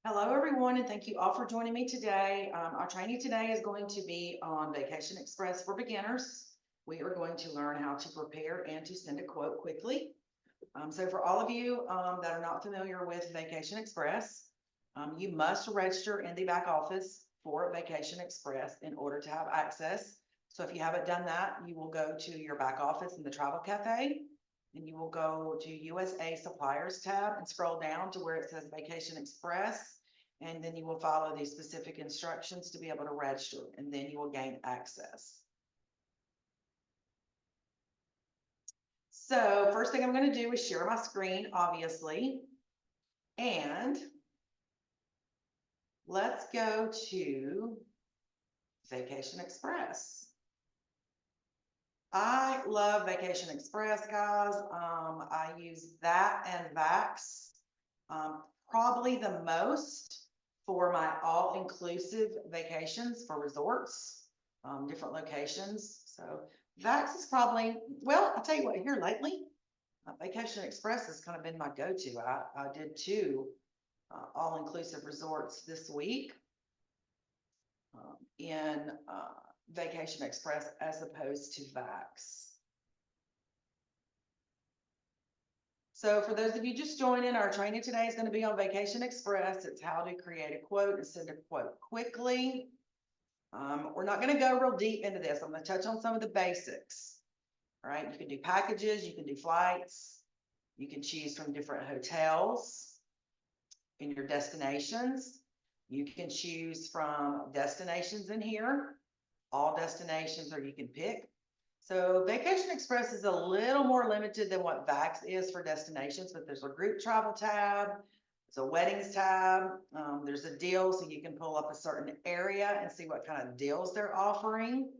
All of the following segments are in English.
Hello, everyone, and thank you all for joining me today. Our training today is going to be on Vacation Express for beginners. We are going to learn how to prepare and to send a quote quickly. So for all of you that are not familiar with Vacation Express, you must register in the back office for Vacation Express in order to have access. So if you haven't done that, you will go to your back office in the Travel Cafe, and you will go to USA Suppliers tab and scroll down to where it says Vacation Express. And then you will follow these specific instructions to be able to register, and then you will gain access. So first thing I'm going to do is share my screen, obviously. And let's go to Vacation Express. I love Vacation Express, guys. I use that and Vax probably the most for my all-inclusive vacations for resorts, different locations. So Vax is probably, well, I'll tell you what, here lately, Vacation Express has kind of been my go-to. I did two all-inclusive resorts this week in Vacation Express as opposed to Vax. So for those of you just joining, our training today is going to be on Vacation Express. It's how to create a quote and send a quote quickly. We're not going to go real deep into this. I'm going to touch on some of the basics. All right, you can do packages, you can do flights, you can choose from different hotels in your destinations. You can choose from destinations in here, all destinations, or you can pick. So Vacation Express is a little more limited than what Vax is for destinations, but there's a group travel tab, there's a weddings tab, there's a deal, so you can pull up a certain area and see what kind of deals they're offering.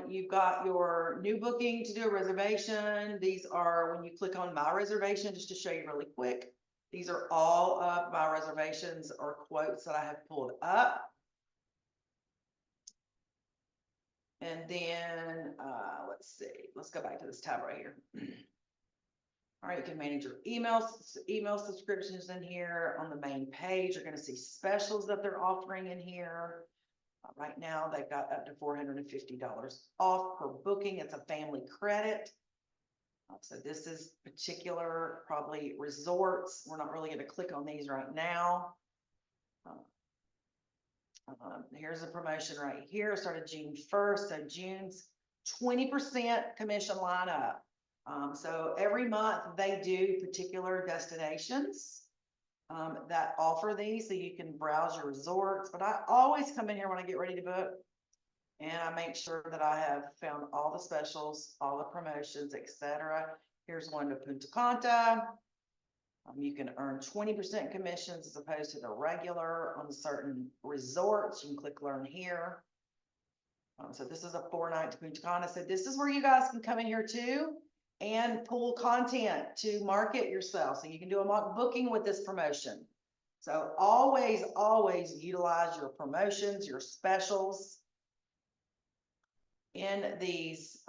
You've got your new booking to do a reservation. These are when you click on my reservation, just to show you really quick. These are all of my reservations or quotes that I have pulled up. And then, let's see, let's go back to this tab right here. All right, you can manage your email subscriptions in here. On the main page, you're going to see specials that they're offering in here. Right now, they've got up to $450 off per booking. It's a family credit. So this is particular, probably resorts. We're not really going to click on these right now. Here's a promotion right here, started June 1st. So June's 20% commission lineup. So every month they do particular destinations that offer these, so you can browse your resorts. But I always come in here when I get ready to book, and I make sure that I have found all the specials, all the promotions, etc. Here's one to Punta Cana. You can earn 20% commissions as opposed to the regular on certain resorts. You can click learn here. So this is a 4-night to Punta Cana. So this is where you guys can come in here too and pull content to market yourself. So you can do a mock booking with this promotion. So always, always utilize your promotions, your specials in these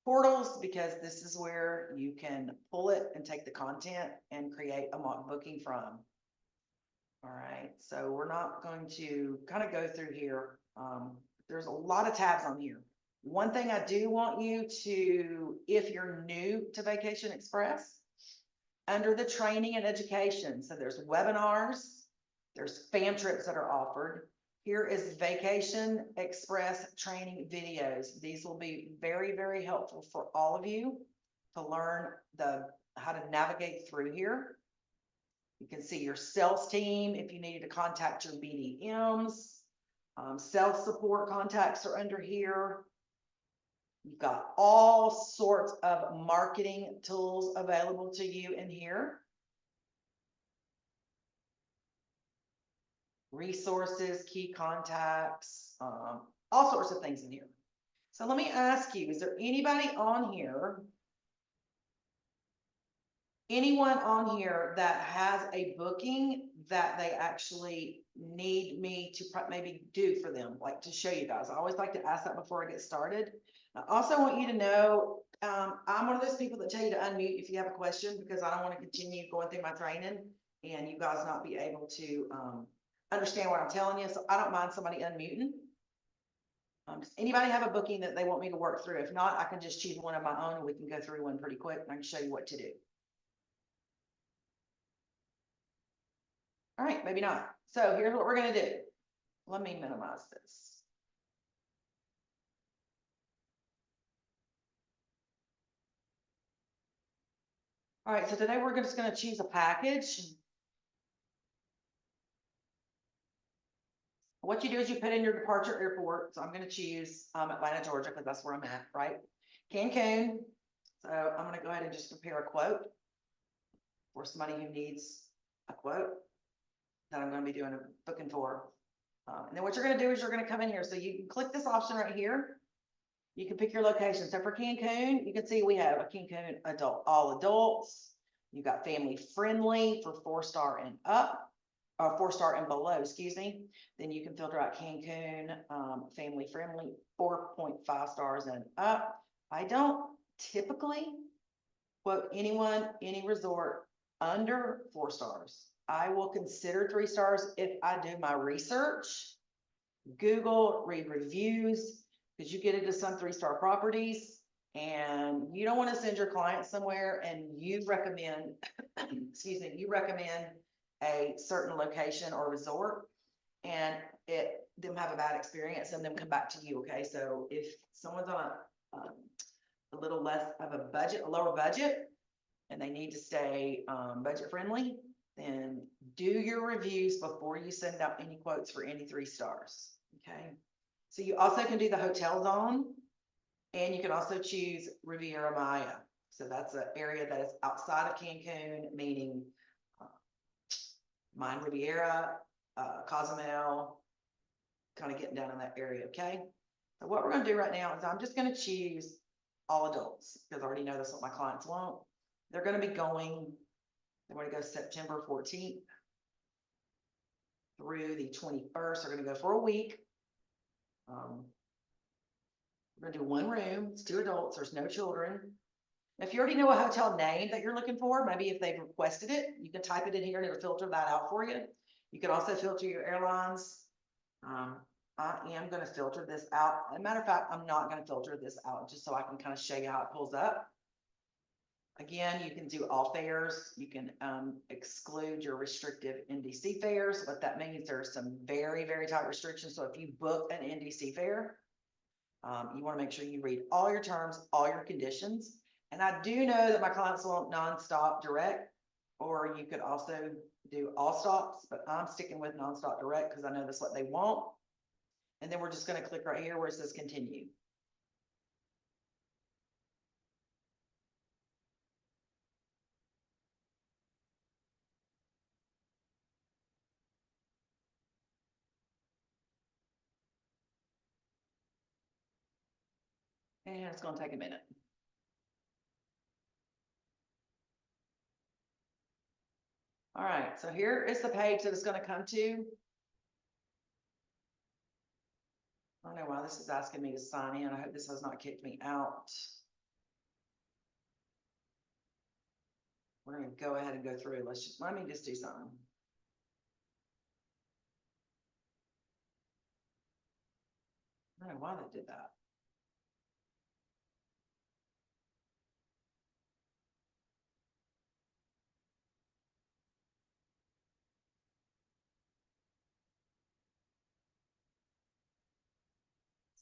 portals, because this is where you can pull it and take the content and create a mock booking from. All right, so we're not going to kind of go through here. There's a lot of tabs on here. One thing I do want you to, if you're new to Vacation Express, under the training and education, so there's webinars, there's fam trips that are offered. Here is Vacation Express training videos. These will be very, very helpful for all of you to learn how to navigate through here. You can see your sales team if you needed to contact your BDMs. Sales support contacts are under here. You've got all sorts of marketing tools available to you in here. Resources, key contacts, all sorts of things in here. So let me ask you, is there anybody on here, anyone on here that has a booking that they actually need me to maybe do for them, like to show you guys? I always like to ask that before I get started. I also want you to know, I'm one of those people that tell you to unmute if you have a question, because I don't want to continue going through my training and you guys not be able to, understand what I'm telling you, so I don't mind somebody unmuting. Does anybody have a booking that they want me to work through? If not, I can just choose one of my own and we can go through one pretty quick and I can show you what to do. All right, maybe not. So here's what we're gonna do. Let me minimize this. All right, so today we're just gonna choose a package. What you do is you put in your departure airport. So I'm gonna choose Atlanta, Georgia, because that's where I'm at, right? Cancun. So I'm gonna go ahead and just prepare a quote for somebody who needs a quote that I'm gonna be doing a booking for. And then what you're gonna do is you're gonna come in here. So you can click this option right here. You can pick your location. So for Cancun, you can see we have a Cancun adult, all adults. You got family friendly for 4-star and up, or 4-star and below, excuse me. Then you can filter out Cancun, family friendly, 4.5 stars and up. I don't typically quote anyone, any resort under 4 stars. I will consider 3 stars if I do my research, Google, read reviews, because you get into some 3-star properties and you don't want to send your client somewhere and you recommend, excuse me, you recommend a certain location or resort and them have a bad experience and them come back to you. Okay. So if someone's on a little less of a budget, a lower budget, and they need to stay budget friendly, then do your reviews before you send out any quotes for any 3 stars. Okay. So you also can do the hotel zone and you can also choose Riviera Maya. So that's an area that is outside of Cancun, meaning Mine Riviera, Cozumel, kind of getting down in that area. Okay. So what we're going to do right now is I'm just going to choose all adults because I already know that's what my clients want. They're going to be going, they're going to go September 14th through the 21st. They're going to go for a week. We're gonna do 1 room, it's 2 adults, there's no children. If you already know a hotel name that you're looking for, maybe if they've requested it, you can type it in here and it'll filter that out for you. You can also filter your airlines. I am gonna filter this out. As a matter of fact, I'm not gonna filter this out just so I can kind of show you how it pulls up. Again, you can do all fares. You can exclude your restrictive NDC fares. What that means, there's some very, very tight restrictions. So if you book an NDC fare, you want to make sure you read all your terms, all your conditions. And I do know that my clients want nonstop direct, or you could also do all stops, but I'm sticking with nonstop direct because I know that's what they want. And then we're just going to click right here where it says continue. And it's going to take a minute. All right, so here is the page that it's going to come to. I don't know why this is asking me to sign in. I hope this has not kicked me out. We're going to go ahead and go through. Let me just do something. I don't know why they did that.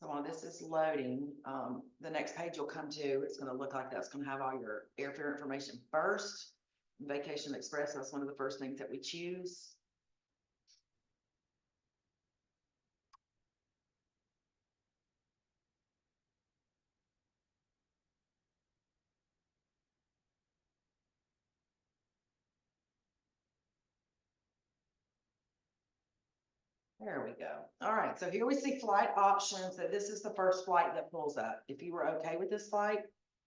So while this is loading, the next page you'll come to, it's going to look like that's going to have all your airfare information first. Vacation Express, that's one of the first things that we choose. There we go. All right, so here we see flight options. So this is the first flight that pulls up. If you were okay with this flight,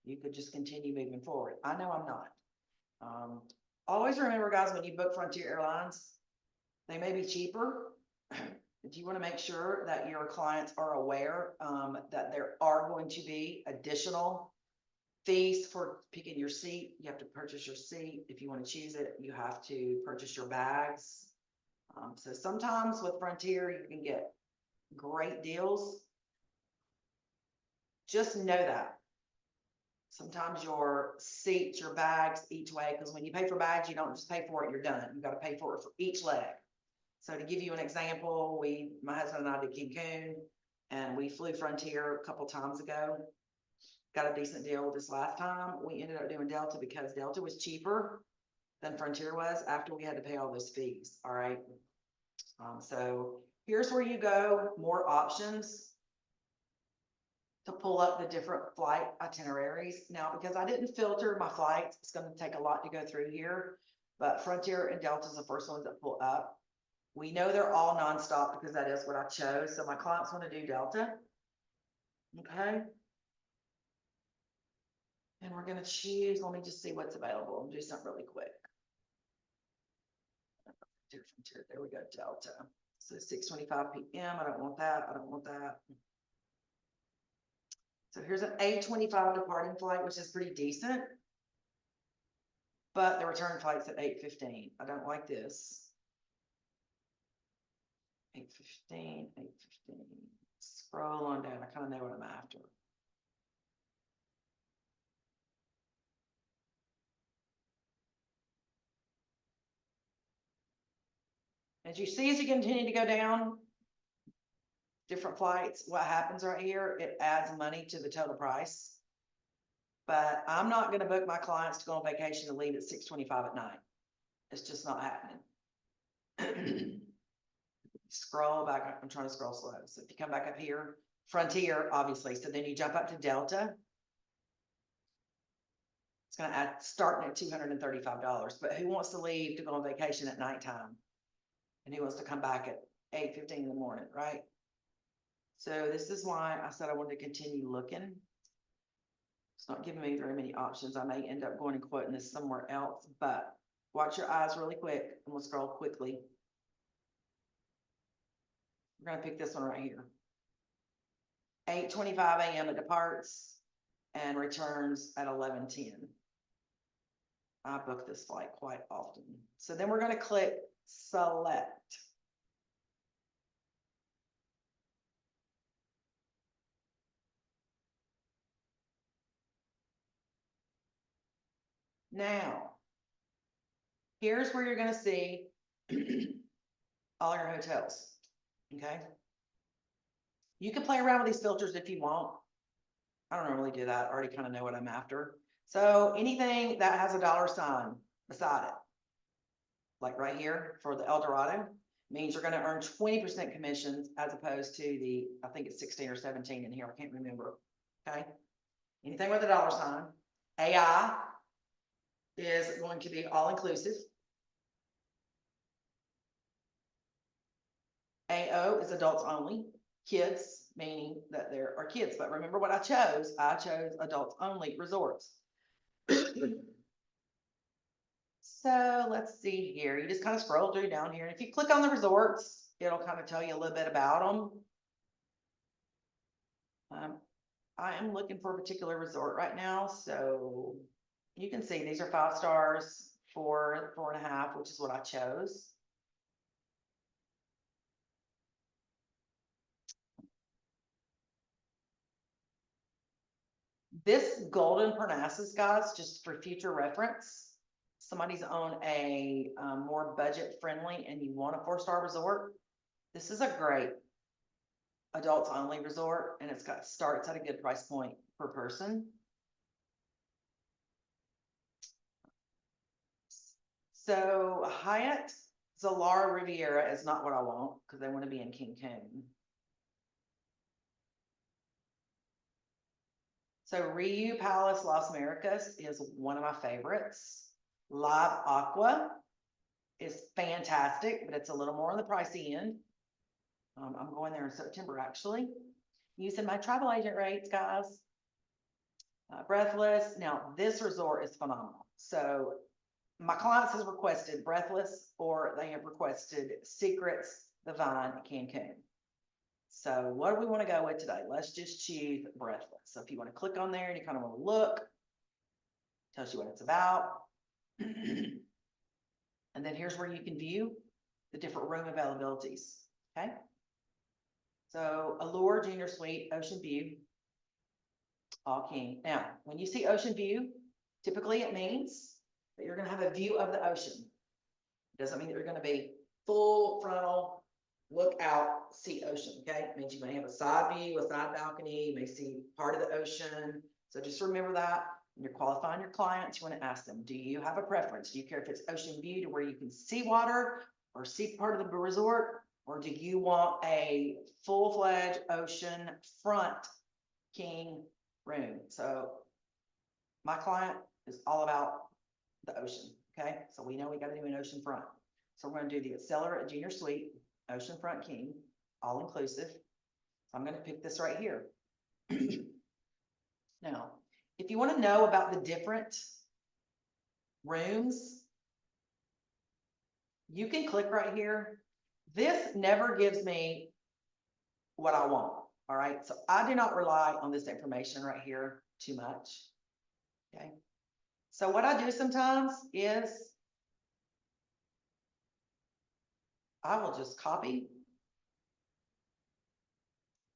you could just continue moving forward. I know I'm not. Always remember, guys, when you book Frontier Airlines, they may be cheaper. But you want to make sure that your clients are aware that there are going to be additional fees for picking your seat. You have to purchase your seat. If you want to choose it, you have to purchase your bags. So sometimes with Frontier, you can get great deals. Just know that. Sometimes your seats, your bags each way, because when you pay for bags, you don't just pay for it, you're done. You got to pay for it for each leg. So to give you an example, my husband and I did Cancun, and we flew Frontier a couple times ago. Got a decent deal this last time. We ended up doing Delta because Delta was cheaper than Frontier was after we had to pay all those fees. All right. So here's where you go, more options to pull up the different flight itineraries. Now, because I didn't filter my flights, it's going to take a lot to go through here, but Frontier and Delta is the first ones that pull up. We know they're all nonstop because that is what I chose. So my clients want to do Delta. Okay. And we're going to choose, let me just see what's available and do something really quick. There we go, Delta. So 6:25 p.m. I don't want that. I don't want that. So here's an 8:25 departing flight, which is pretty decent. But the return flight's at 8:15. I don't like this. 8:15, 8:15. Scroll on down. I kind of know what I'm after. As you see, as you continue to go down, different flights, what happens right here, it adds money to the total price. But I'm not going to book my clients to go on vacation and leave at 6:25 at night. It's just not happening. Scroll back up. I'm trying to scroll slow. So if you come back up here, Frontier, obviously. So then you jump up to Delta. It's going to add starting at $235. But who wants to leave to go on vacation at nighttime? And who wants to come back at 8:15 in the morning, right? So this is why I said I wanted to continue looking. It's not giving me very many options. I may end up going and quoting this somewhere else, but watch your eyes really quick and we'll scroll quickly. We're going to pick this one right here. 8:25 a.m. it departs and returns at 11:10. I book this flight quite often. So then we're going to click select. Now, here's where you're going to see all your hotels. Okay. You can play around with these filters if you want. I don't normally do that. I already kind of know what I'm after. So anything that has a dollar sign beside it, like right here for the El Dorado, means you're going to earn 20% commissions as opposed to the, I think it's 16 or 17 in here. I can't remember. Okay. Anything with a dollar sign. AI is going to be all inclusive. AO is adults only. Kids, meaning that there are kids. But remember what I chose? I chose adults only resorts. So let's see here. You just kind of scroll through down here. And if you click on the resorts, it'll kind of tell you a little bit about them. I am looking for a particular resort right now. So you can see these are 5 stars, 4, 4.5, which is what I chose. This Golden Parnassus, guys, just for future reference, somebody's on a more budget friendly and you want a 4-star resort, this is a great adults only resort, and it's got starts at a good price point per person. So Hyatt Zilara Riviera is not what I want because I want to be in Cancun. So Riu Palace Las Americas is one of my favorites. Live Aqua is fantastic, but it's a little more on the pricey end. I'm going there in September, actually. Using my travel agent rates, guys. Breathless. Now, this resort is phenomenal. So my clients has requested Breathless, or they have requested Secrets, the Vine, Cancun. So what do we want to go with today? Let's just choose Breathless. So if you want to click on there and you kind of want to look, tells you what it's about. And then here's where you can view the different room availabilities, okay? So Allure, Junior Suite, Ocean View, all king. Now, when you see Ocean View, typically it means that you're gonna have a view of the ocean. It doesn't mean that you're gonna be full frontal, look out, see ocean, okay? It means you may have a side view, a side balcony, you may see part of the ocean. So just remember that. When you're qualifying your clients, you want to ask them, do you have a preference? Do you care if it's ocean view to where you can see water or see part of the resort? Or do you want a full-fledged ocean front king room? So my client is all about the ocean, okay? So we know we got to do an ocean front. So we're going to do the Accelerate Junior Suite, Ocean Front King, all inclusive. So I'm going to pick this right here. Now, if you want to know about the different rooms, you can click right here. This never gives me what I want. All right. So I do not rely on this information right here too much. Okay. So what I do sometimes is I will just copy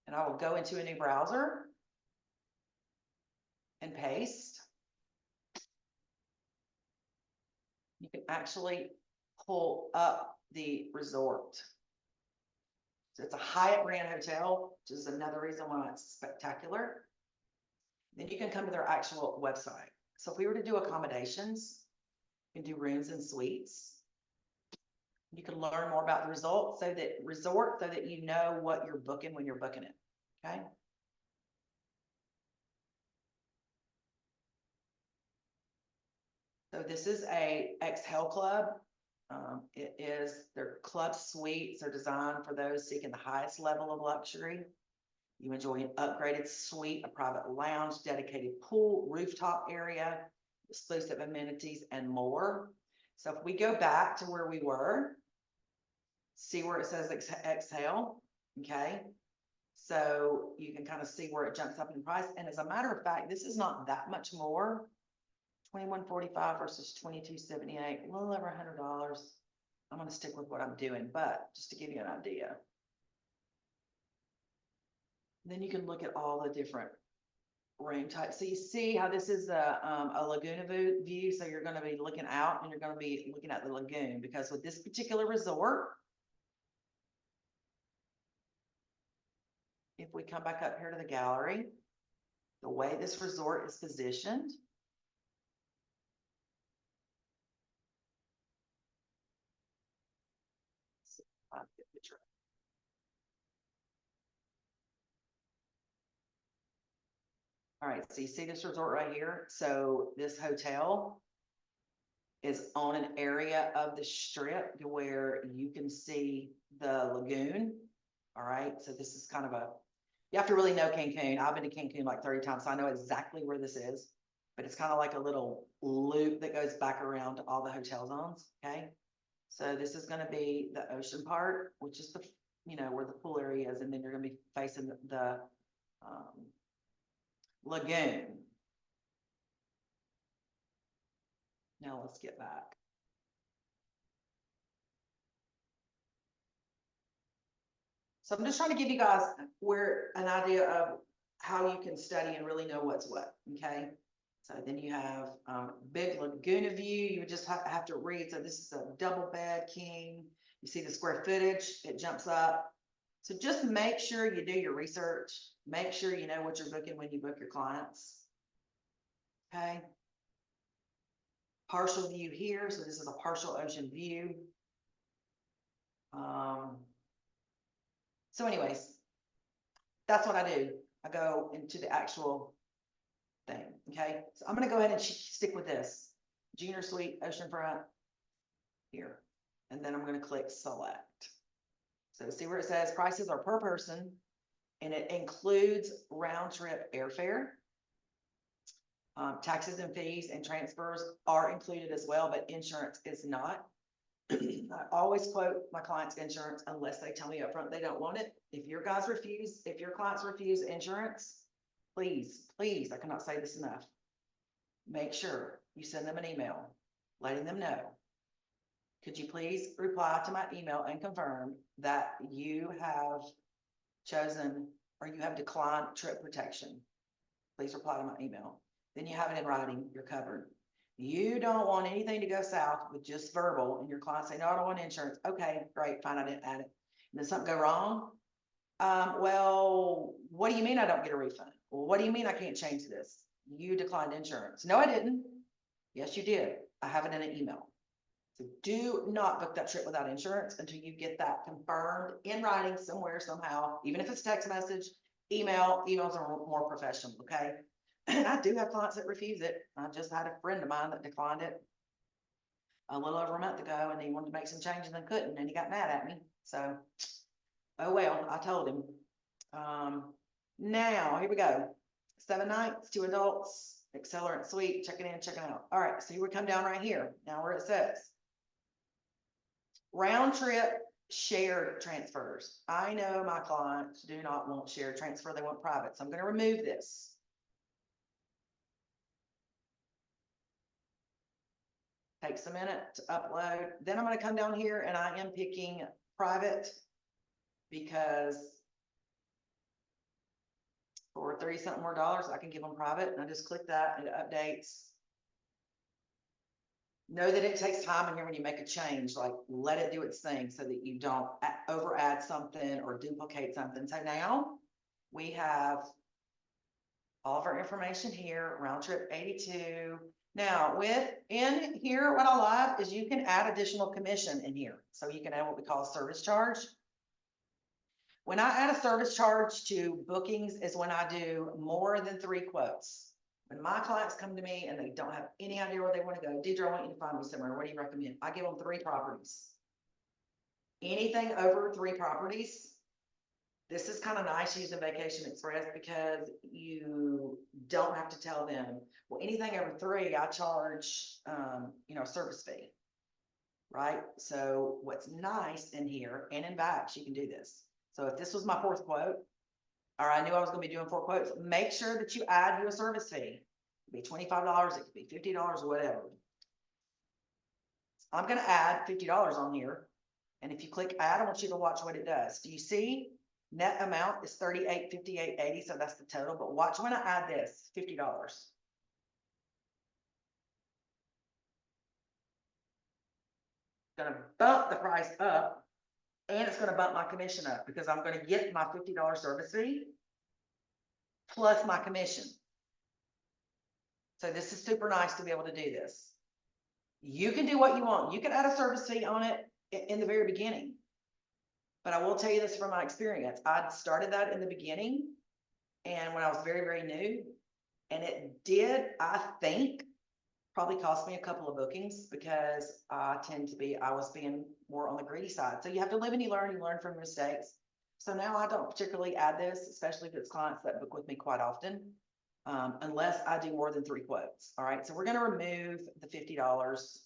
and I will go into a new browser and paste. You can actually pull up the resort. So it's a Hyatt Grand Hotel, which is another reason why it's spectacular. Then you can come to their actual website. So if we were to do accommodations, you can do rooms and suites. You can learn more about the resort so that you know what you're booking when you're booking it. Okay. So this is a Exhale Club. It is their club suites are designed for those seeking the highest level of luxury. You enjoy an upgraded suite, a private lounge, dedicated pool, rooftop area, exclusive amenities, and more. So if we go back to where we were, see where it says exhale, okay? So you can kind of see where it jumps up in price. And as a matter of fact, this is not that much more. $21.45 versus $22.78, a little over $100. I'm going to stick with what I'm doing, but just to give you an idea. Then you can look at all the different room types. So you see how this is a Laguna view. So you're going to be looking out and you're going to be looking at the lagoon, because with this particular resort, if we come back up here to the gallery, the way this resort is positioned, all right, so you see this resort right here? So this hotel is on an area of the strip to where you can see the lagoon. All right, so this is kind of you have to really know Cancun. I've been to Cancun like 30 times, so I know exactly where this is, but it's kind of like a little loop that goes back around to all the hotel zones, okay? So this is gonna be the ocean part, which is where the pool area is, and then you're gonna be facing the lagoon. Now let's get back. So I'm just trying to give you guys an idea of how you can study and really know what's what, okay? So then you have big Laguna view. You would just have to read. So this is a double bed king. You see the square footage, it jumps up. So just make sure you do your research. Make sure you know what you're booking when you book your clients, okay? Partial view here. So this is a partial ocean view. So anyways, that's what I do. I go into the actual thing, okay? So I'm gonna go ahead and stick with this. Junior Suite, Oceanfront, here. And then I'm gonna click select. So see where it says prices are per person, and it includes round trip airfare. Taxes and fees and transfers are included as well, but insurance is not. I always quote my clients' insurance unless they tell me up front they don't want it. If your clients refuse insurance, please, I cannot say this enough. Make sure you send them an email letting them know, could you please reply to my email and confirm that you have chosen or you have declined trip protection? Please reply to my email. Then you have it in writing, you're covered. You don't want anything to go south with just verbal and your client say, no, I don't want insurance. Okay, great, fine, I didn't add it. And then something go wrong. Well, what do you mean I don't get a refund? Well, what do you mean I can't change this? You declined insurance. No, I didn't. Yes, you did. I have it in an email. So do not book that trip without insurance until you get that confirmed in writing somewhere, somehow, even if it's text message, emails are more professional, okay? And I do have clients that refuse it. I just had a friend of mine that declined it a little over a month ago, and he wanted to make some changes and couldn't, and he got mad at me. So, oh well, I told him. Now, here we go. 7 nights, 2 adults, Accelerant Suite, checking in, checking out. All right, so you would come down right here, now where it says round trip shared transfers. I know my clients do not want shared transfer, they want private, so I'm going to remove this. Takes a minute to upload. Then I'm going to come down here and I am picking private because for 30 something more dollars, I can give them private, and I just click that and it updates. Know that it takes time in here when you make a change, like let it do its thing so that you don't over add something or duplicate something. So now we have all of our information here, round trip 82. Now within here, what I love is you can add additional commission in here. So you can add what we call a service charge. When I add a service charge to bookings is when I do more than 3 quotes. When my clients come to me and they don't have any idea where they want to go, Deidre, I want you to find me somewhere. What do you recommend? I give them 3 properties. Anything over 3 properties, this is kind of nice using Vacation Express because you don't have to tell them, well, anything over 3, I charge, a service fee, right? So what's nice in here and in Vax, you can do this. So if this was my 4th quote, or I knew I was going to be doing 4 quotes, make sure that you add you a service fee. It could be $25, it could be $50, whatever. I'm going to add $50 on here. And if you click add, I want you to watch what it does. Do you see? Net amount is $38.58.80, so that's the total. But watch when I add this, $50. Going to bump the price up, and it's going to bump my commission up because I'm going to get my $50 service fee plus my commission. So this is super nice to be able to do this. You can do what you want. You can add a service fee on it in the very beginning. But I will tell you this from my experience. I started that in the beginning and when I was very, very new, and it did, I think, probably cost me a couple of bookings because I was being more on the greedy side. So you have to live and you learn from your mistakes. So now I don't particularly add this, especially if it's clients that book with me quite often, unless I do more than 3 quotes. All right, so we're going to remove the $50.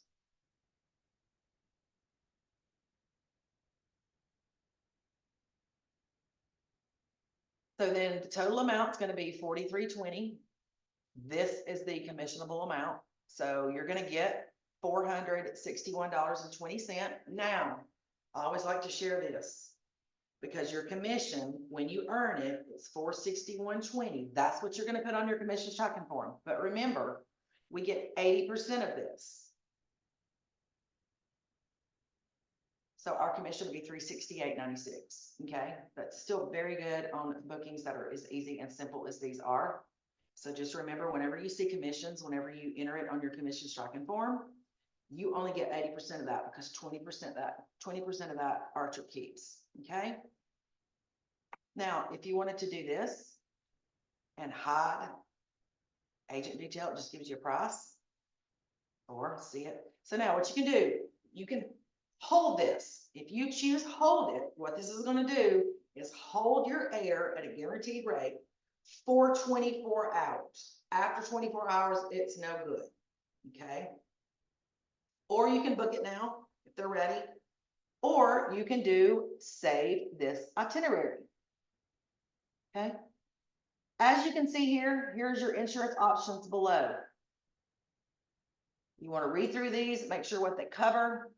So then the total amount is going to be $43.20. This is the commissionable amount. So you're going to get $461.20. Now, I always like to share this because your commission, when you earn it, it's $461.20. That's what you're going to put on your commission tracking form. But remember, we get 80% of this. So our commission will be $368.96. Okay, that's still very good on bookings that are as easy and simple as these are. So just remember, whenever you see commissions, whenever you enter it on your commission tracking form, you only get 80% of that because 20% of that Archer keeps. Okay. Now, if you wanted to do this and hide agent detail, it just gives you a price or see it. So now what you can do, you can hold this. If you choose hold it, what this is going to do is hold your air at a guaranteed rate for 24 hours. After 24 hours, it's no good. Okay. Or you can book it now if they're ready, or you can do save this itinerary. Okay. As you can see here, here's your insurance options below. You want to read through these, make sure what they cover.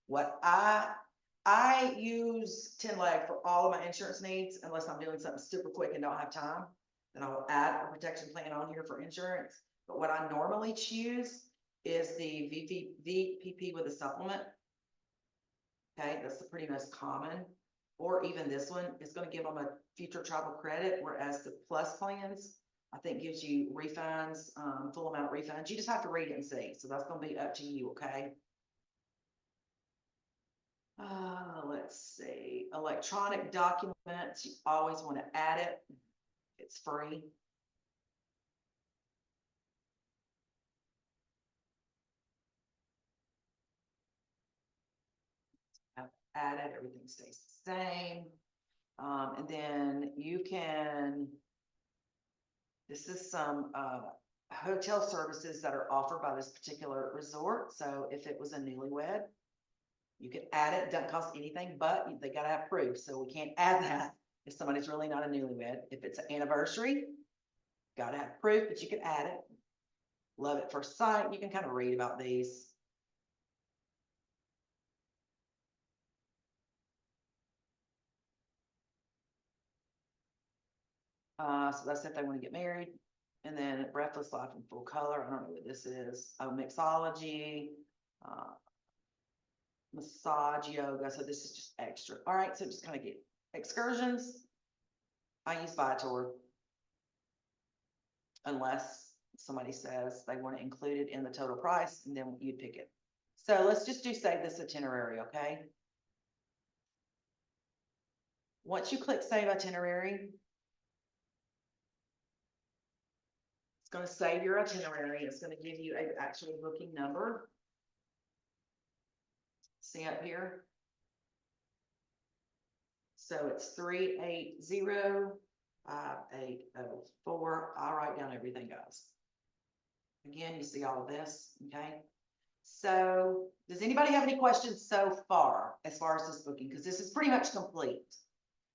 What I use 10 leg for all of my insurance needs, unless I'm doing something super quick and don't have time. Then I'll add a protection plan on here for insurance. But what I normally choose is the VPP with a supplement. Okay, that's the pretty most common. Or even this one is going to give them a future travel credit, whereas the plus plans, I think, gives you refunds, full amount refunds. You just have to read it and see. So that's going to be up to you, okay? Let's see. Electronic documents, you always want to add it. It's free. I've added, everything stays the same. And then you can, this is some hotel services that are offered by this particular resort. So if it was a newlywed, you could add it. It doesn't cost anything, but they got to have proof. So we can't add that if somebody's really not a newlywed. If it's an anniversary, got to have proof, but you can add it. Love at first sight. You can kind of read about these. So that's if they want to get married. And then Breathless Life in Full Color. I don't know what this is. Oh, mixology, massage, yoga. So this is just extra. All right. So just kind of get excursions. I use Viator unless somebody says they want to include it in the total price, and then you'd pick it. So let's just do save this itinerary, okay? Once you click save itinerary, it's going to save your itinerary. It's going to give you an actual booking number. See up here? So it's 3805804. I'll write down everything, guys. Again, you see all of this, okay? So does anybody have any questions so far as this booking? Because this is pretty much complete.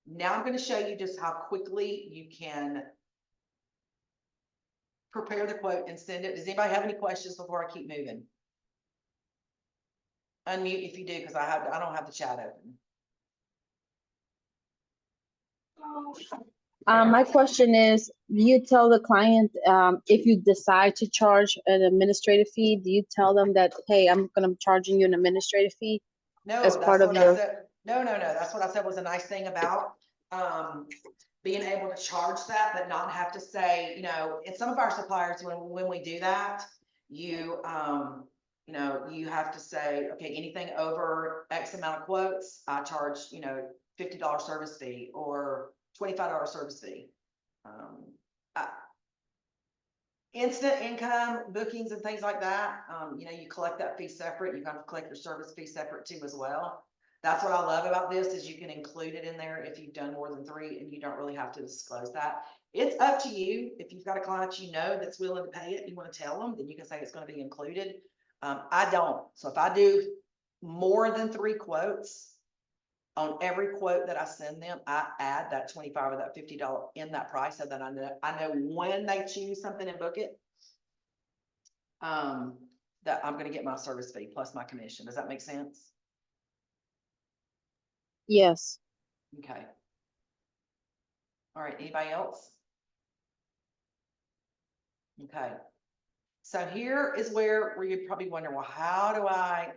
Now I'm going to show you just how quickly you can prepare the quote and send it. Does anybody have any questions before I keep moving? Unmute if you do, because I don't have the chat open. My question is, do you tell the client, if you decide to charge an administrative fee, do you tell them that, hey, I'm going to be charging you an administrative fee? No, as that's part of what your- I said. No. That's what I said was a nice thing about being able to charge that, but not have to say, in some of our suppliers, when we do that, you have to say, okay, anything over X amount of quotes, I charge, $50 service fee or $25 service fee. Instant income bookings and things like that, you collect that fee separate. You have to collect your service fee separate too as well. That's what I love about this is you can include it in there if you've done more than 3 and you don't really have to disclose that. It's up to you. If you've got a client that's willing to pay it, you want to tell them, then you can say it's going to be included. I don't. So if I do more than 3 quotes, on every quote that I send them, I add that 25 or that $50 in that price so that I know when they choose something and book it, that I'm going to get my service fee plus my commission. Does that make sense? Yes. Okay. All right. Anybody else? Okay. So here is where you'd probably wonder, well, how do I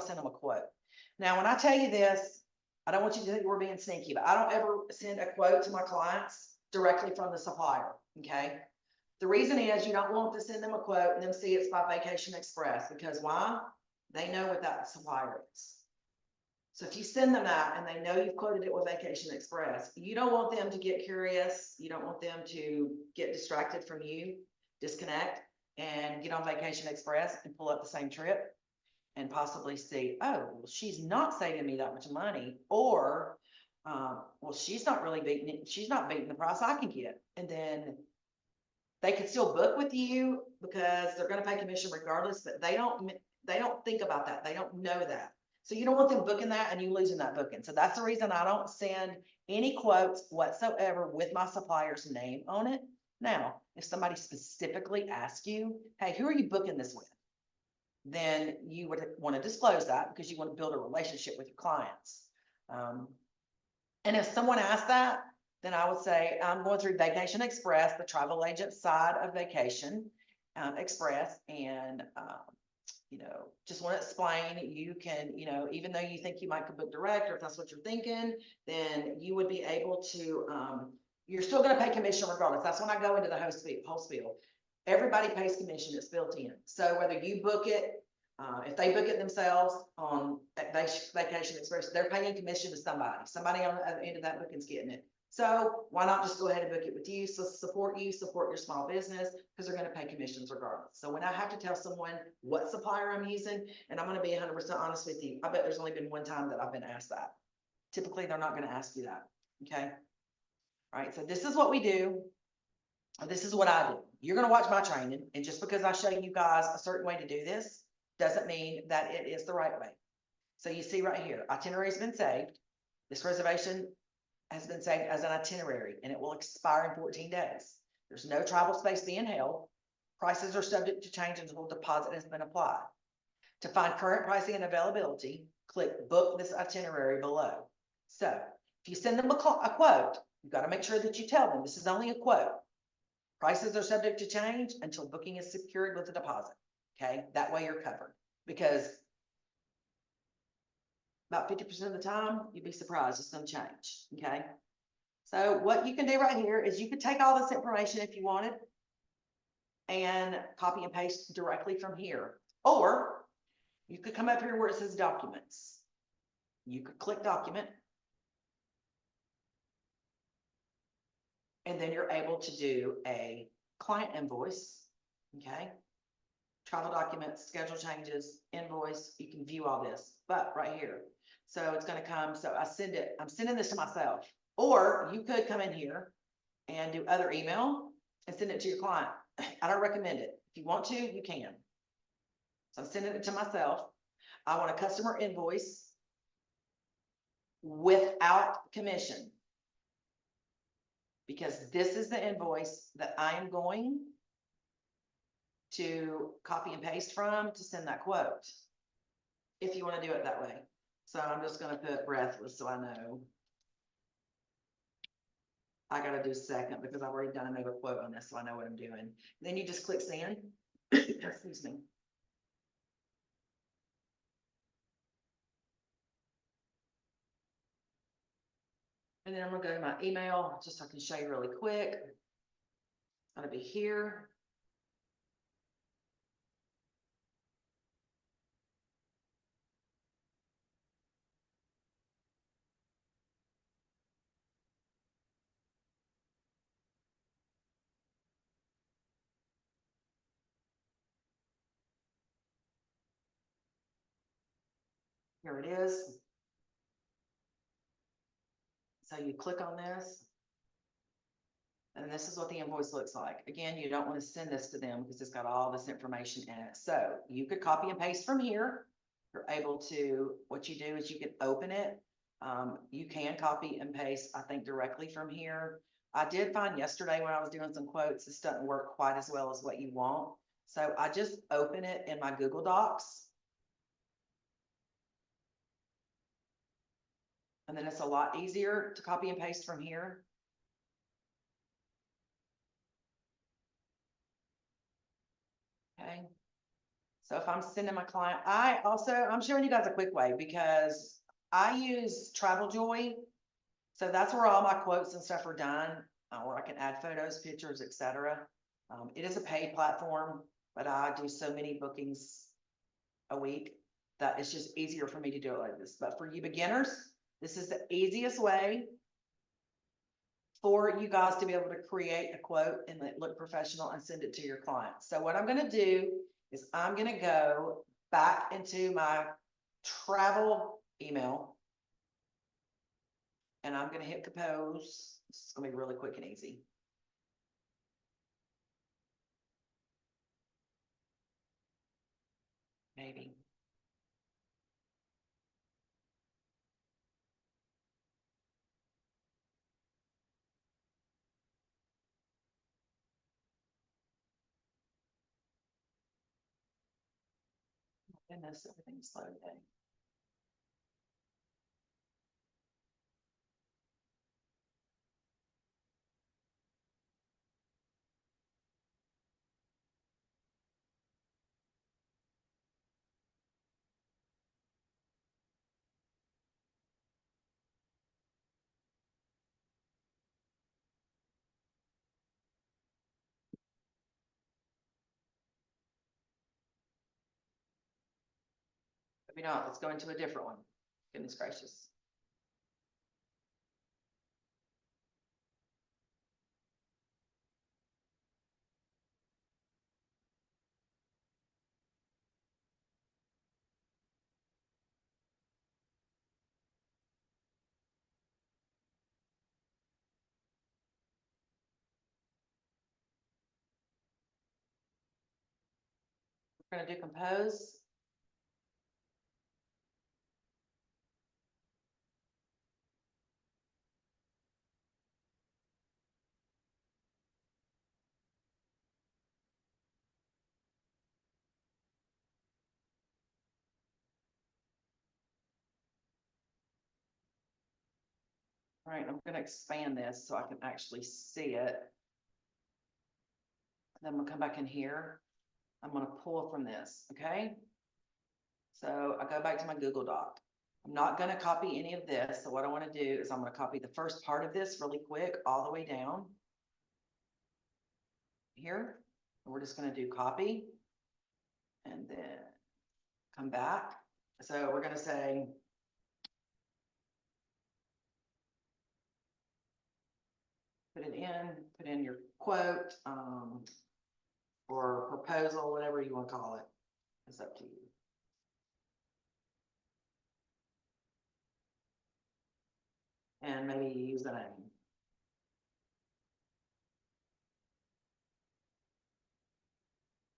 send them a quote? Now, when I tell you this, I don't want you to think we're being sneaky, but I don't ever send a quote to my clients directly from the supplier, okay? The reason is you don't want to send them a quote and then see it's by Vacation Express, because why? They know what that supplier is. So if you send them that and they know you've quoted it with Vacation Express, you don't want them to get curious. You don't want them to get distracted from you, disconnect, and get on Vacation Express and pull up the same trip and possibly see, oh, well, she's not saving me that much money, or, well, she's not beating the price I can get. And then they can still book with you because they're going to pay commission regardless, but they don't think about that. They don't know that. So you don't want them booking that and you losing that booking. So that's the reason I don't send any quotes whatsoever with my supplier's name on it. Now, if somebody specifically asks you, hey, who are you booking this with? then you would want to disclose that because you want to build a relationship with your clients. And if someone asks that, then I would say, I'm going through Vacation Express, the travel agent side of Vacation Express, and just want to explain, you can, even though you think you might could book direct, or if that's what you're thinking, then you would be able to, you're still gonna pay commission regardless. That's when I go into the whole spiel. Everybody pays commission, it's built in. So whether you book it, if they book it themselves on Vacation Express, they're paying commission to somebody. Somebody on the other end of that booking's getting it. So why not just go ahead and book it with you? So support your small business, because they're gonna pay commissions regardless. So when I have to tell someone what supplier I'm using, and I'm gonna be 100% honest with you, I bet there's only been one time that I've been asked that. Typically, they're not gonna ask you that, okay? All right, so this is what we do. This is what I do. You're gonna watch my training, and just because I show you guys a certain way to do this, doesn't mean that it is the right way. So you see right here, itinerary's been saved. This reservation has been saved as an itinerary, and it will expire in 14 days. There's no travel space being held. Prices are subject to change until deposit has been applied. To find current pricing and availability, click book this itinerary below. So if you send them a quote, you've got to make sure that you tell them this is only a quote. Prices are subject to change until booking is secured with a deposit. Okay, that way you're covered, because about 50% of the time, you'd be surprised it's gonna change, okay? So what you can do right here is you could take all this information if you wanted and copy and paste directly from here. Or you could come up here where it says documents. You could click document. And then you're able to do a client invoice, okay? Travel documents, schedule changes, invoice, you can view all this, but right here. So it's gonna come, so I'm sending this to myself. Or you could come in here and do other email and send it to your client. I don't recommend it. If you want to, you can. So I'm sending it to myself. I want a customer invoice without commission, because this is the invoice that I am going to copy and paste from to send that quote, if you want to do it that way. So I'm just going to put breathless so I know. I got to do second because I've already done another quote on this, so I know what I'm doing. Then you just click send. Excuse me. And then I'm gonna go to my email just so I can show you really quick. It's gonna be here. Here it is. So you click on this. And this is what the invoice looks like. Again, you don't want to send this to them because it's got all this information in it. So you could copy and paste from here. You're able to, what you do is you can open it. You can copy and paste, I think, directly from here. I did find yesterday when I was doing some quotes, this doesn't work quite as well as what you want. So I just open it in my Google Docs. And then it's a lot easier to copy and paste from here. Okay. So if I'm sending my client, I'm showing you guys a quick way because I use Travel Joy. So that's where all my quotes and stuff are done, where I can add photos, pictures, etc. It is a paid platform, but I do so many bookings a week that it's just easier for me to do it like this. But for you beginners, this is the easiest way for you guys to be able to create a quote and look professional and send it to your clients. So what I'm going to do is I'm going to go back into my travel email and I'm going to hit compose. This is going to be really quick and easy. Maybe. Goodness, everything's slow today. Maybe not, let's go into a different one. Goodness gracious. We're gonna do compose. All right, I'm gonna expand this so I can actually see it. Then we'll come back in here. I'm gonna pull from this, okay? So I go back to my Google Doc. I'm not gonna copy any of this, so what I wanna do is I'm gonna copy the first part of this really quick, all the way down. Here, and we're just gonna do copy. And then come back. So we're gonna say, put in your quote, or proposal, whatever you wanna call it. It's up to you. And maybe use the name.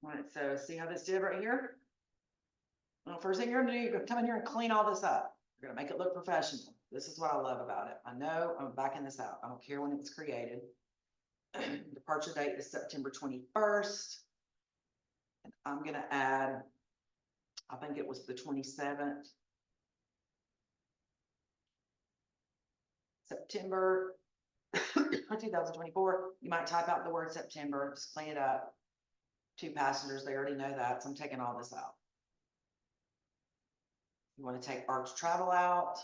All right, so see how this did right here? Well, first thing you're gonna do, you're gonna come in here and clean all this up. You're gonna make it look professional. This is what I love about it. I know I'm backing this out. I don't care when it was created. Departure date is September 21st. And I'm gonna add, I think it was the 27th. September 2024. You might type out the word September, just clean it up. 2 passengers, they already know that, so I'm taking all this out. You want to take Arch Travel out,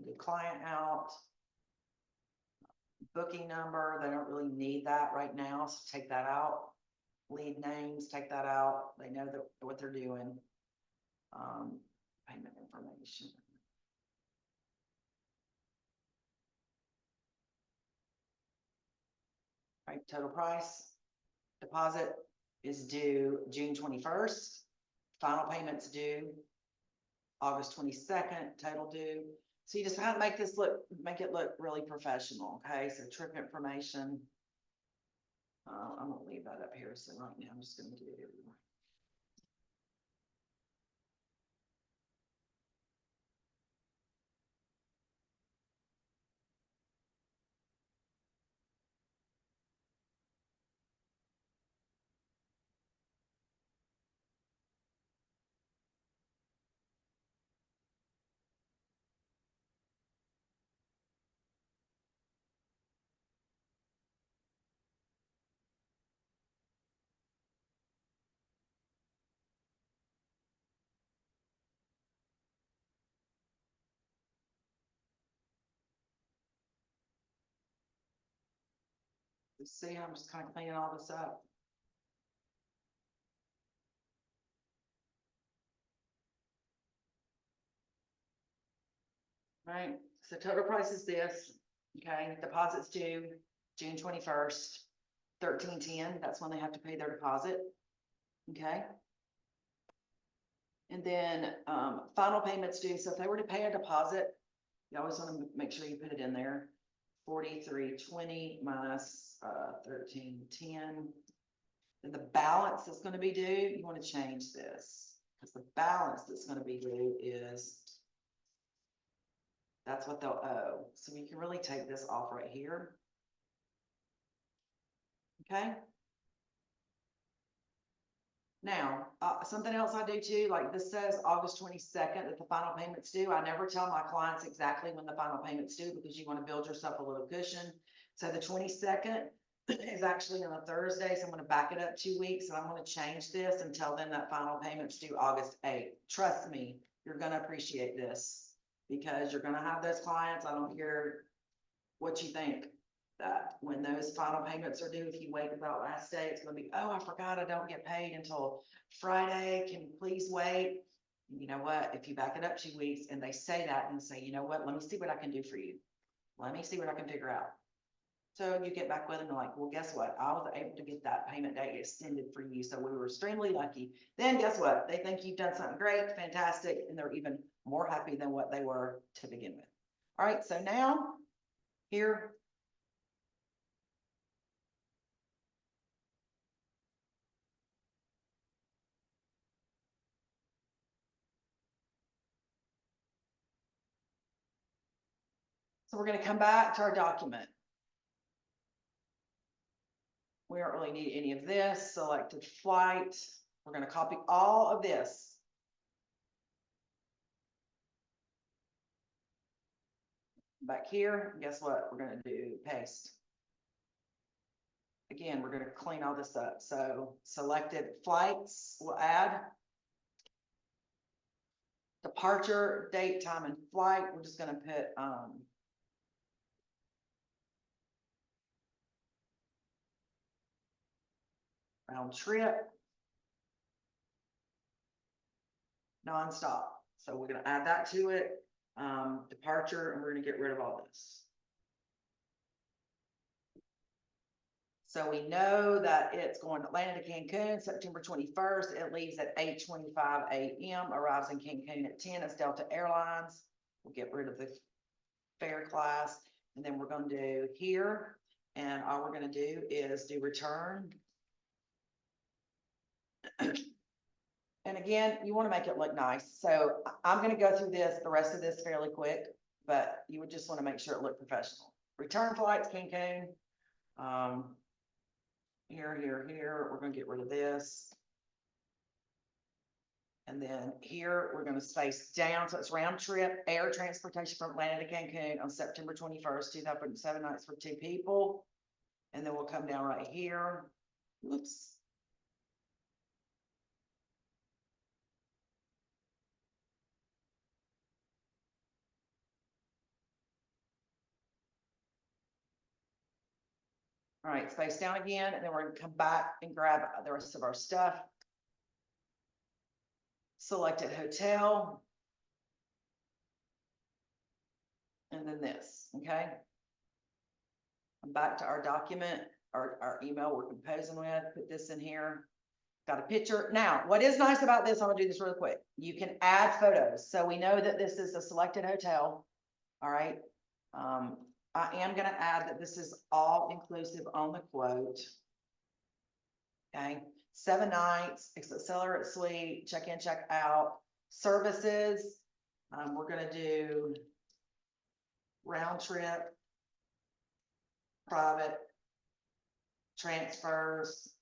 the client out. Booking number, they don't really need that right now, so take that out. Lead names, take that out. They know that what they're doing. Payment information. Right, total price. Deposit is due June 21st. Final payments due August 22nd, total due. So you just kind of make it look really professional, okay? So trip information. I'm gonna leave that up here. So right now I'm just gonna do. See, I'm just kind of cleaning all this up. Right, so total price is this, okay, deposits due June 21st, 1310, that's when they have to pay their deposit, okay? And then, final payments due, so if they were to pay a deposit, you always wanna make sure you put it in there. 4320 minus, 1310. Then the balance that's gonna be due, you wanna change this, because the balance that's gonna be due is that's what they'll owe. So we can really take this off right here. Okay. Now, something else I do too, like this says August 22nd that the final payment's due. I never tell my clients exactly when the final payment's due because you want to build yourself a little cushion. So the 22nd is actually on a Thursday, so I'm gonna back it up 2 weeks and I'm gonna change this and tell them that final payment's due August 8th. Trust me, you're gonna appreciate this because you're gonna have those clients. I don't care what you think, that when those final payments are due, if you wait about last day, it's gonna be, oh, I forgot I don't get paid until Friday. Can you please wait? You know what? If you back it up 2 weeks and they say that and say, you know what, let me see what I can do for you. Let me see what I can figure out. So you get back with them and like, well, guess what? I was able to get that payment date extended for you. So we were extremely lucky. Then guess what? They think you've done something great, fantastic, and they're even more happy than what they were to begin with. All right, so now here. So we're gonna come back to our document. We don't really need any of this, selected flight. We're gonna copy all of this. Back here, guess what? We're gonna do paste. Again, we're gonna clean all this up. So selected flights, we'll add. Departure, date, time, and flight, we're just gonna put, round trip. Nonstop. So we're gonna add that to it. Departure, and we're gonna get rid of all this. So we know that it's going to Atlanta to Cancun, September 21st. It leaves at 8:25 a.m., arrives in Cancun at 10. It's Delta Airlines. We'll get rid of the fare class. And then we're going to do here. And all we're going to do is do return. And again, you want to make it look nice. So I'm going to go through the rest of this fairly quick, but you would just want to make sure it looked professional. Return flights, Cancun. Here, we're gonna get rid of this. And then here, we're gonna space down, so it's round trip, air transportation from Atlanta to Cancun on September 21st, 2007 nights for 2 people. And then we'll come down right here. Whoops. All right, space down again, and then we're gonna come back and grab the rest of our stuff. Selected hotel. And then this, okay? I'm back to our document, our email we're composing with, put this in here. Got a picture. Now, what is nice about this, I'm gonna do this real quick. You can add photos. So we know that this is a selected hotel. All right. I am gonna add that this is all inclusive on the quote. Okay, 7 nights, accelerated suite, check in, check out, services. We're gonna do round trip, private, transfers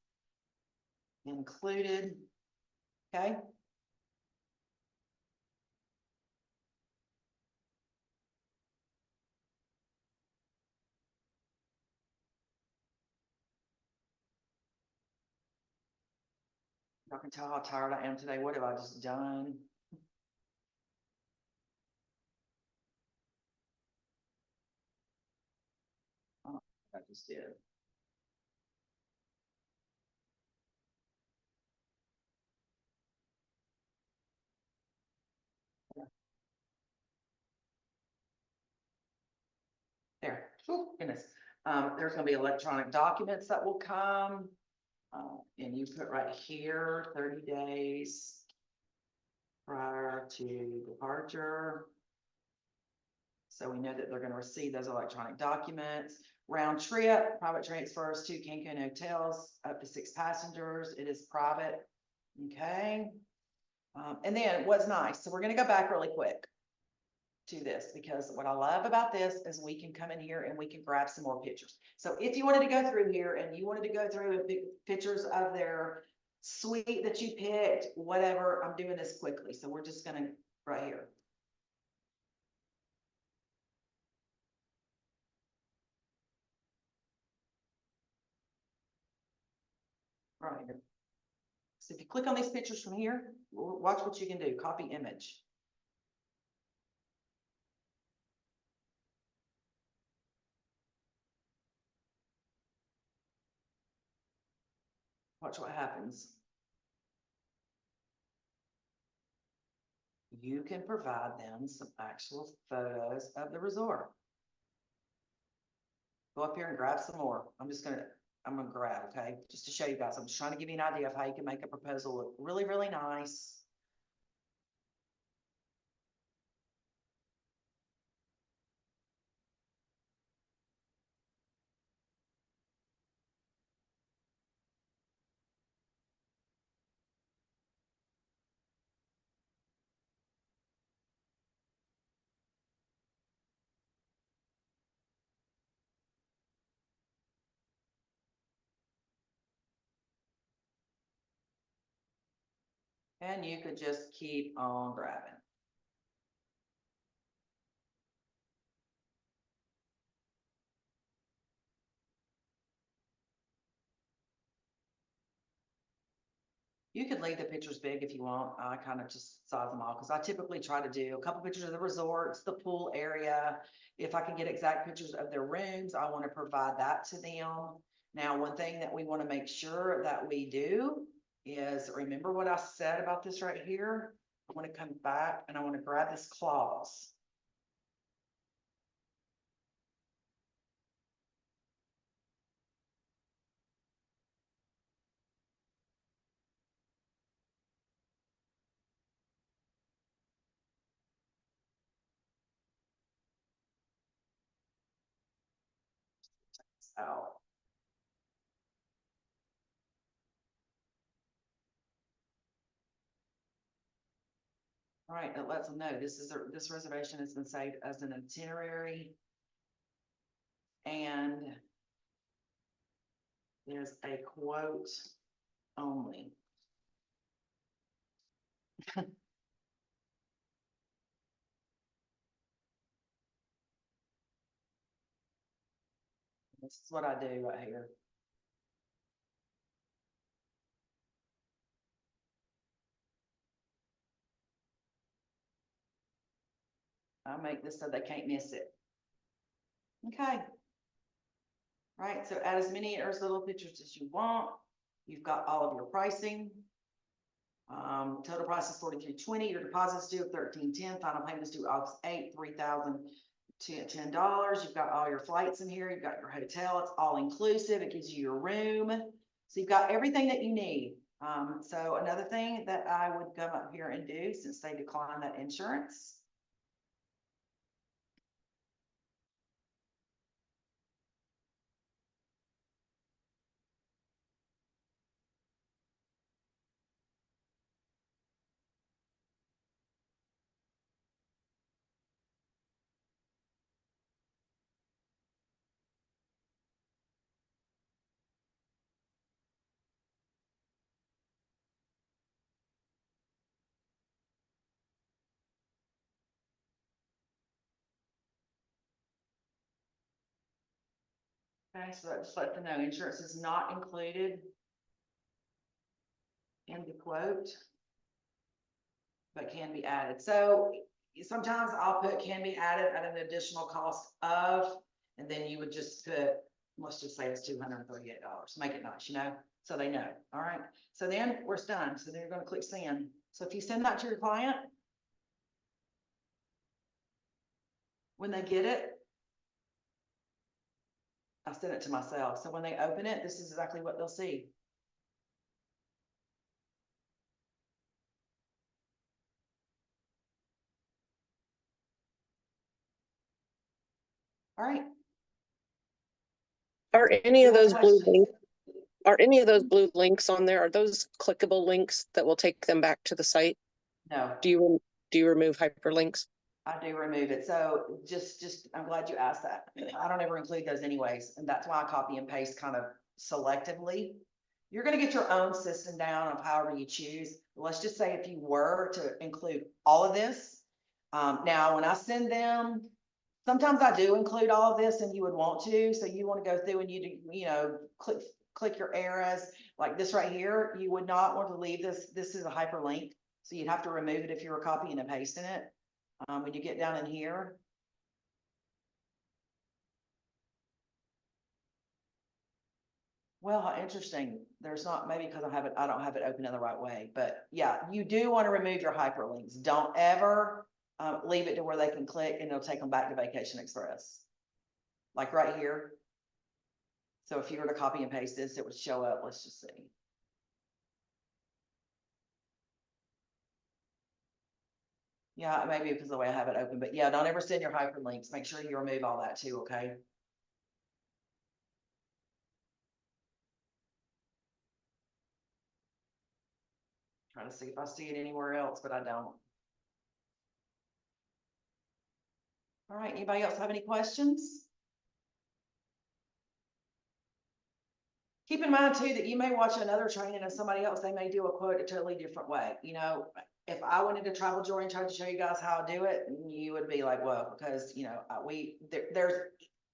included. Okay. I can tell how tired I am today. What have I just done? Oh, I just did. There, oh goodness. There's gonna be electronic documents that will come. And you put right here, 30 days prior to departure. So we know that they're gonna receive those electronic documents. Round trip, private transfers to Cancun hotels, up to 6 passengers. It is private. Okay. And then what's nice, so we're gonna go back really quick to this, because what I love about this is we can come in here and we can grab some more pictures. So if you wanted to go through here and you wanted to go through pictures of their suite that you picked, whatever. I'm doing this quickly, so we're just gonna, right here. Right here. So if you click on these pictures from here, watch what you can do. Copy image. Watch what happens. You can provide them some actual photos of the resort. Go up here and grab some more. I'm gonna grab, okay, just to show you guys. I'm just trying to give you an idea of how you can make a proposal look really, really nice. And you could just keep on grabbing. You could leave the pictures big if you want. I kind of just size them all because I typically try to do a couple pictures of the resorts, the pool area. If I can get exact pictures of their rooms, I want to provide that to them. Now, one thing that we want to make sure that we do is remember what I said about this right here. I want to come back and I want to grab this clause. Out. All right, it lets them know this reservation has been saved as an itinerary. And there's a quote only. This is what I do right here. I make this so they can't miss it. Okay. Right, so add as many or as little pictures as you want. You've got all of your pricing. Total price is $43.20. Your deposit's due of $13.10. Final payment's due August 8th, $3,010. You've got all your flights in here. You've got your hotel. It's all inclusive. It gives you your room. So you've got everything that you need. So another thing that I would come up here and do, since they declined that insurance. Okay, so that just let them know insurance is not included in the quote, but can be added. So sometimes I'll put can be added at an additional cost of, and then you would just put, let's just say it's $238. Make it nice, so they know. All right. So then we're done. So then you're going to click send. So if you send that to your client, when they get it, I send it to myself. So when they open it, this is exactly what they'll see. All right. Are any of Any those blue questions? links, are any of those blue links on there? Are those clickable links that will take them back to the site? No. Do you remove hyperlinks? I do remove it. So I'm glad you asked that. I don't ever include those anyways. And that's why I copy and paste kind of selectively. You're gonna get your own system down of however you choose. Let's just say if you were to include all of this. Now, when I send them, sometimes I do include all of this and you would want to, so you wanna go through and you do, you know, click your arrows, like this right here, you would not want to leave this. This is a hyperlink, so you'd have to remove it if you were copying and pasting it. When you get down in here. Well, how interesting. There's not, maybe because I don't have it open in the right way, but yeah, you do want to remove your hyperlinks. Don't ever leave it to where they can click and it'll take them back to Vacation Express. Like right here. So if you were to copy and paste this, it would show up. Let's just see. Yeah, maybe because of the way I have it open, but yeah, don't ever send your hyperlinks. Make sure you remove all that too, okay? Trying to see if I see it anywhere else, but I don't. All right, anybody else have any questions? Keep in mind too, that you may watch another training of somebody else, they may do a quote a totally different way, you know? If I went into Travel Joy and tried to show you guys how I do it, you would be like, well, because, you know, there's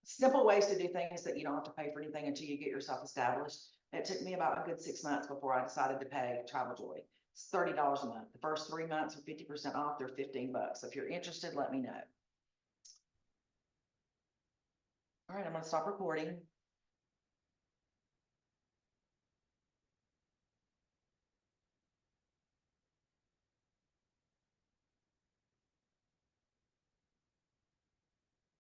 simple ways to do things that you don't have to pay for anything until you get yourself established. It took me about a good 6 months before I decided to pay Travel Joy. It's $30 a month. The first 3 months are 50% off, they're $15. So if you're interested, let me know. All right, I'm gonna stop recording.